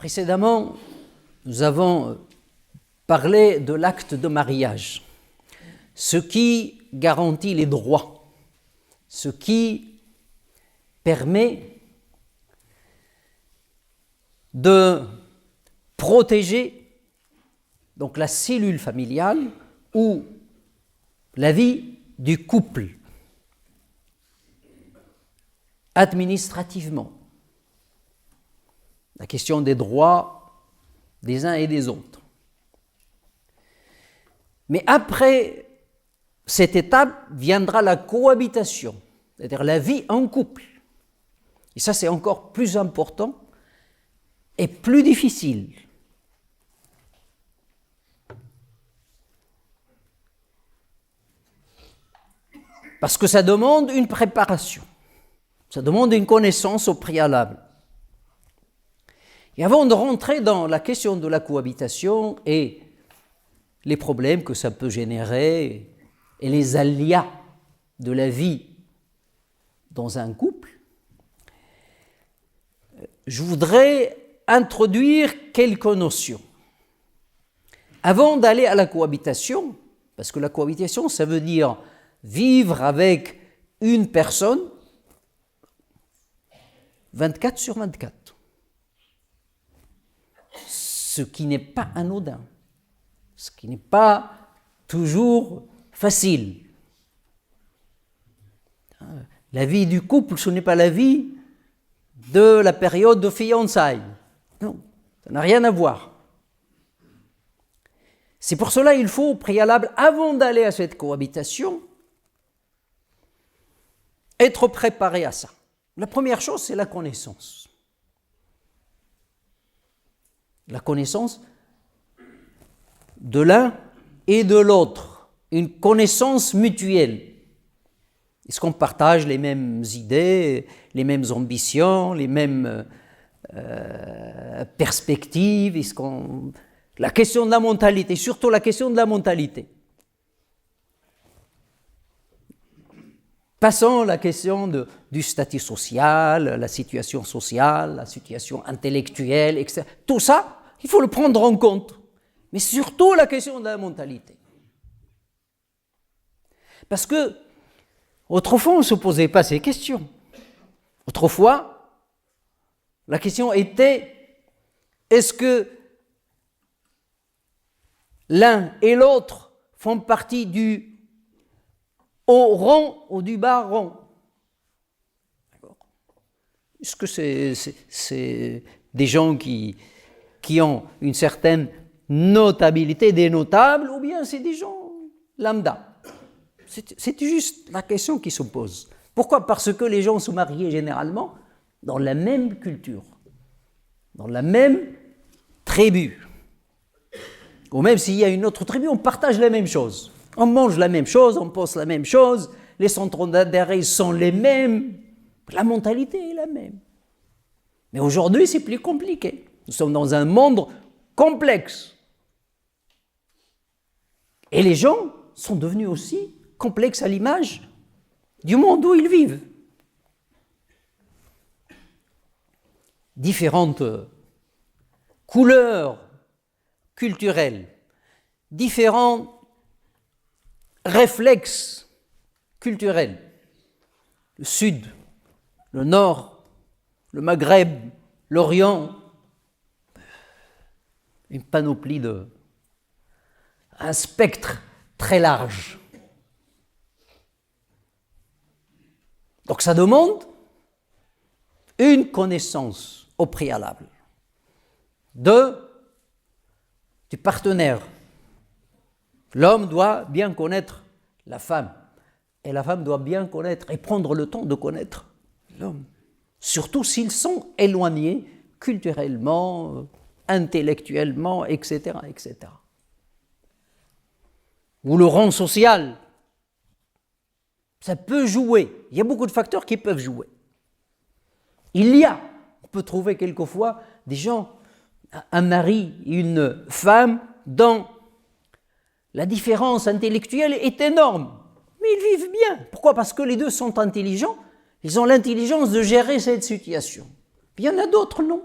Précédemment, nous avons parlé de l'acte de mariage, ce qui garantit les droits, ce qui permet de protéger donc la cellule familiale ou la vie du couple administrativement. La question des droits des uns et des autres. Mais après cette étape viendra la cohabitation, c'est-à-dire la vie en couple. Et ça, c'est encore plus important et plus difficile. Parce que ça demande une préparation, ça demande une connaissance au préalable. Et avant de rentrer dans la question de la cohabitation et les problèmes que ça peut générer et les aléas de la vie dans un couple, je voudrais introduire quelques notions. Avant d'aller à la cohabitation, parce que la cohabitation, ça veut dire vivre avec une personne 24 sur 24. Ce qui n'est pas anodin, ce qui n'est pas toujours facile. La vie du couple, ce n'est pas la vie de la période de fiançailles. Non, ça n'a rien à voir. C'est pour cela qu'il faut, au préalable, avant d'aller à cette cohabitation, être préparé à ça. La première chose, c'est la connaissance. La connaissance de l'un et de l'autre, une connaissance mutuelle. Est-ce qu'on partage les mêmes idées, les mêmes ambitions, les mêmes perspectives? La question de la mentalité, surtout la question de la mentalité. Passons à la question du statut social, la situation sociale, la situation intellectuelle, etc. Tout ça, il faut le prendre en compte. Mais surtout la question de la mentalité. Parce que, autrefois, on ne se posait pas ces questions. Autrefois, la question était, est-ce que l'un et l'autre font partie du haut rang ou du bas rang? Est-ce que c'est des gens qui ont une certaine notabilité, des notables, ou bien c'est des gens lambda? C'est juste la question qui se pose. Pourquoi? Parce que les gens se mariaient généralement dans la même culture, dans la même tribu. Ou même s'il y a une autre tribu, on partage la même chose. On mange la même chose, on pense la même chose, les centres d'intérêt sont les mêmes, la mentalité est la même. Mais aujourd'hui, c'est plus compliqué. Nous sommes dans un monde complexe. Et les gens sont devenus aussi complexes à l'image du monde où ils vivent. Différentes couleurs culturelles, différents réflexes culturels. Le Sud, le Nord, le Maghreb, l'Orient, une panoplie un spectre très large. Donc ça demande une connaissance au préalable du partenaire. L'homme doit bien connaître la femme et la femme doit bien connaître et prendre le temps de connaître l'homme. Surtout s'ils sont éloignés culturellement, intellectuellement, etc., etc. Ou le rang social, ça peut jouer. Il y a beaucoup de facteurs qui peuvent jouer. On peut trouver quelquefois des gens, un mari et une femme, dont la différence intellectuelle est énorme. Mais ils vivent bien. Pourquoi? Parce que les deux sont intelligents. Ils ont l'intelligence de gérer cette situation. Puis il y en a d'autres, non.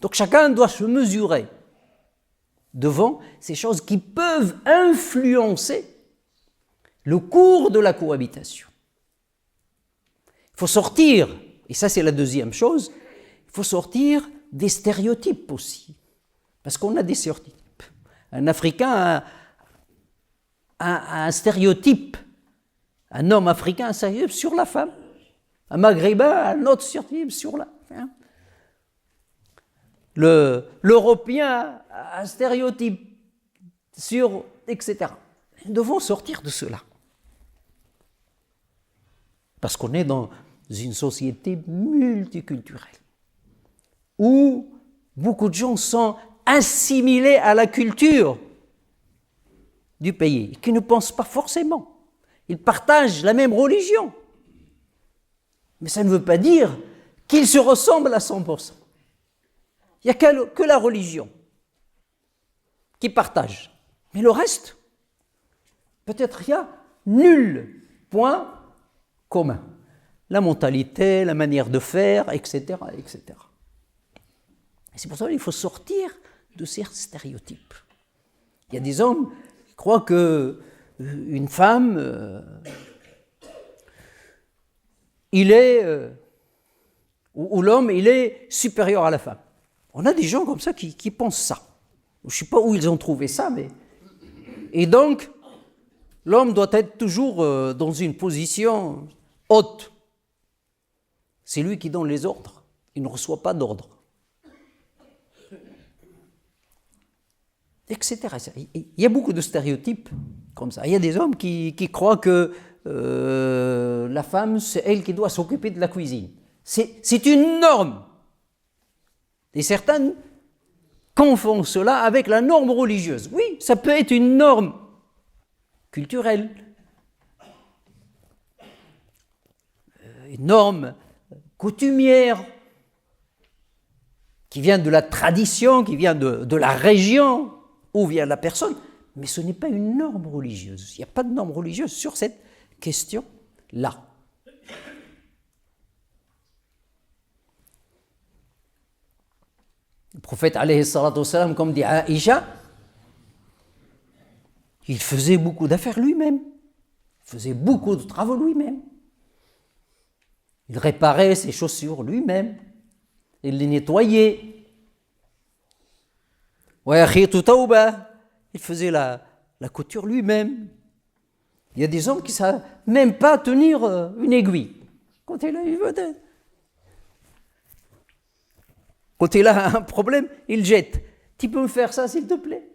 Donc chacun doit se mesurer devant ces choses qui peuvent influencer le cours de la cohabitation. Il faut sortir, et ça c'est la deuxième chose, il faut sortir des stéréotypes aussi. Parce qu'on a des stéréotypes. Un Africain a un stéréotype, un homme africain a un stéréotype sur la femme. Un Maghrébin a un autre stéréotype sur la femme. L'Européen a un stéréotype sur, etc. Nous devons sortir de cela. Parce qu'on est dans une société multiculturelle, où beaucoup de gens sont assimilés à la culture du pays, qui ne pensent pas forcément. Ils partagent la même religion. Mais ça ne veut pas dire qu'ils se ressemblent à 100%. Il n'y a que la religion qui partage. Mais le reste, peut-être il n'y a nul point commun. La mentalité, la manière de faire, etc., etc. Et c'est pour ça qu'il faut sortir de ces stéréotypes. Il y a des hommes qui croient qu'une femme, ou l'homme, il est supérieur à la femme. On a des gens comme ça qui pensent ça. Je ne sais pas où ils ont trouvé ça, mais... Et donc, l'homme doit être toujours dans une position haute. C'est lui qui donne les ordres. Il ne reçoit pas d'ordre. Etc. Il y a beaucoup de stéréotypes comme ça. Il y a des hommes qui croient que la femme, c'est elle qui doit s'occuper de la cuisine. C'est une norme. Et certains confondent cela avec la norme religieuse. Oui, ça peut être une norme culturelle, une norme coutumière, qui vient de la tradition, qui vient de la région où vient la personne, mais ce n'est pas une norme religieuse. Il n'y a pas de norme religieuse sur cette question-là. Le prophète, alayhi salatu wassalam, comme dit Aïcha, il faisait beaucoup d'affaires lui-même. Il faisait beaucoup de travaux lui-même. Il réparait ses chaussures lui-même. Il les nettoyait. Il faisait la couture lui-même. Il y a des hommes qui ne savent même pas tenir une aiguille. Quand il a un problème, il jette. Tu peux me faire ça, s'il te plaît?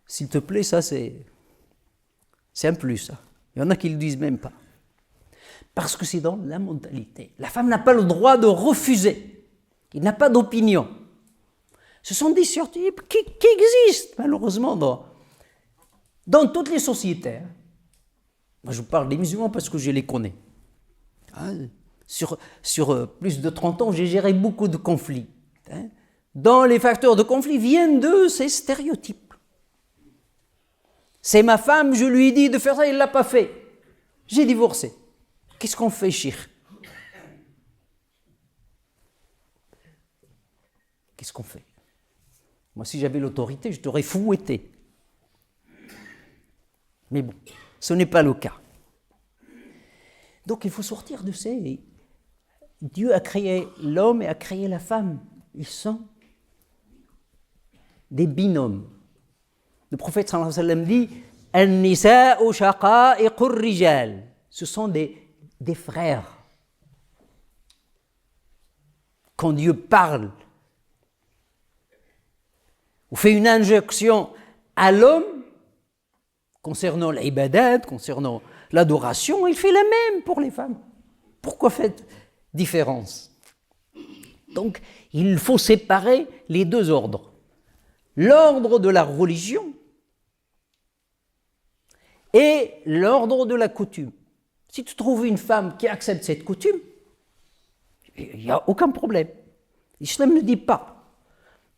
S'il te plaît, ça c'est un plus. Ça. Il y en a qui ne le disent même pas. Parce que c'est dans la mentalité. La femme n'a pas le droit de refuser. Il n'a pas d'opinion. Ce sont des stéréotypes qui existent, malheureusement, dans toutes les sociétés. Moi, je parle des musulmans parce que je les connais. Sur plus de 30 ans, j'ai géré beaucoup de conflits. Dans les facteurs de conflit viennent de ces stéréotypes. C'est ma femme, je lui ai dit de faire ça, il ne l'a pas fait. J'ai divorcé. Qu'est-ce qu'on fait, Cheikh? Qu'est-ce qu'on fait? Moi, si j'avais l'autorité, je t'aurais fouetté. Mais bon, ce n'est pas le cas. Donc, il faut sortir de ces... Dieu a créé l'homme et a créé la femme. Ils sont des binômes. Le prophète sallallahu alayhi wa sallam dit « An-nisa'u shaqa'iqur rijal » Ce sont des frères. Quand Dieu parle ou fait une injonction à l'homme concernant l'ibadat, concernant l'adoration, il fait la même pour les femmes. Pourquoi faites différence? Donc, il faut séparer les deux ordres. L'ordre de la religion et l'ordre de la coutume. Si tu trouves une femme qui accepte cette coutume, il n'y a aucun problème. L'islam ne dit pas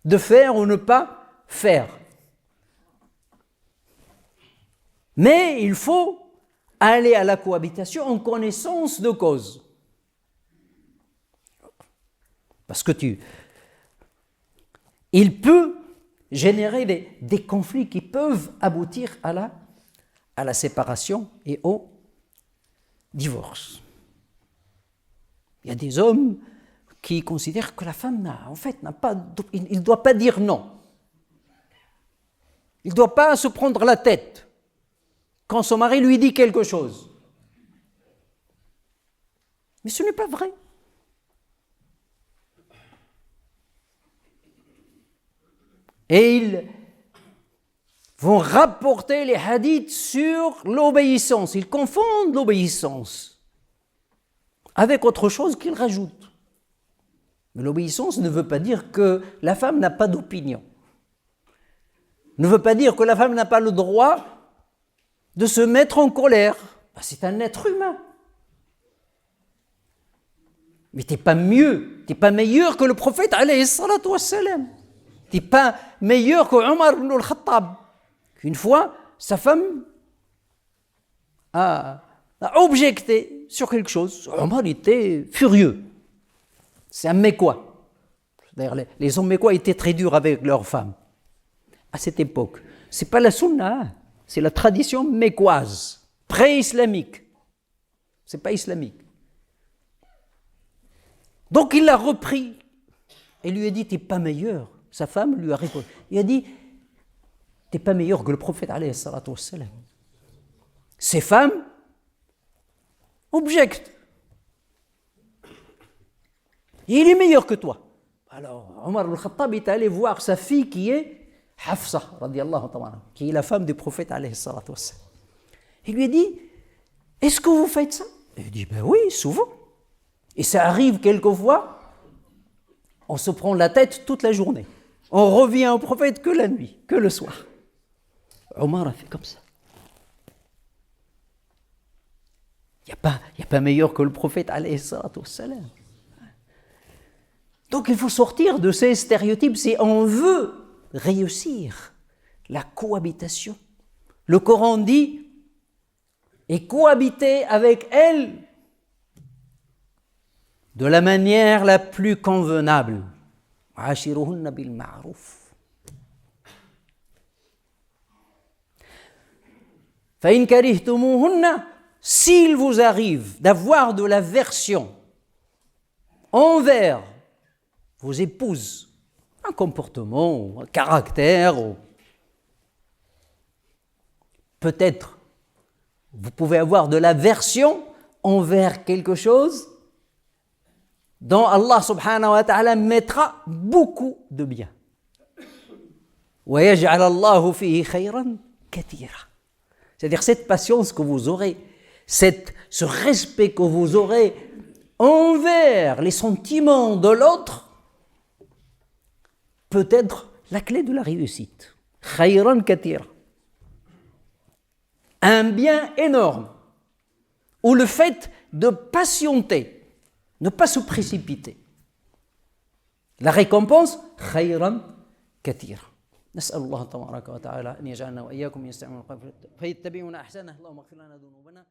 de faire ou ne pas faire. Mais il faut aller à la cohabitation en connaissance de cause. Parce que il peut générer des conflits qui peuvent aboutir à la séparation et au divorce. Il y a des hommes qui considèrent que la femme il ne doit pas dire non. Il ne doit pas se prendre la tête quand son mari lui dit quelque chose. Mais ce n'est pas vrai. Et ils vont rapporter les hadiths sur l'obéissance. Ils confondent l'obéissance avec autre chose qu'ils rajoutent. Mais l'obéissance ne veut pas dire que la femme n'a pas d'opinion. Ne veut pas dire que la femme n'a pas le droit de se mettre en colère. C'est un être humain. Mais tu n'es pas mieux, tu n'es pas meilleur que le prophète alayhi salatu wassalam. Tu n'es pas meilleur que Omar ibn al-Khattab. Une fois, sa femme a objecté sur quelque chose. Omar était furieux. C'est un Mécois. D'ailleurs, les hommes Mécois étaient très durs avec leurs femmes à cette époque. Ce n'est pas la sunna, c'est la tradition mécoise, pré-islamique. Ce n'est pas islamique. Donc il l'a repris et lui a dit, tu n'es pas meilleur. Sa femme lui a répondu. Il a dit, tu n'es pas meilleur que le prophète alayhi salatu wassalam. Ces femmes objectent. Il est meilleur que toi. Alors Omar al-Khattab est allé voir sa fille qui est Hafsa, radiyallahu ta'ala, qui est la femme du prophète alayhi salatu wassalam. Il lui a dit, est-ce que vous faites ça? Il dit, ben oui, souvent. Et ça arrive quelquefois, on se prend la tête toute la journée. On revient au prophète que la nuit, que le soir. Omar a fait comme ça. Il n'y a pas meilleur que le prophète alayhi salatu wassalam. Donc il faut sortir de ces stéréotypes si on veut réussir la cohabitation. Le Coran dit, et cohabiter avec elle de la manière la plus convenable. Ashiruhunna bil ma'ruf. Fa in karihtumuhunna, s'il vous arrive d'avoir de l'aversion envers vos épouses, un comportement, un caractère, peut-être vous pouvez avoir de l'aversion envers quelque chose dont Allah subhanahu wa ta'ala mettra beaucoup de bien. وَيَجْعَلَ اللَّهُ فِيهِ خَيْرًا كَثِيرًا. C'est-à-dire cette patience que vous aurez, ce respect que vous aurez envers les sentiments de l'autre, peut être la clé de la réussite. خَيْرًا كَثِيرًا. Un bien énorme, ou le fait de patienter, ne pas se précipiter. La récompense, خيرا كثيرا. نسأل الله تبارك وتعالى أن يجعلنا وإياكم يستمعون القول فيتبعون أحسنه. اللهم اغفر لنا ذنوبنا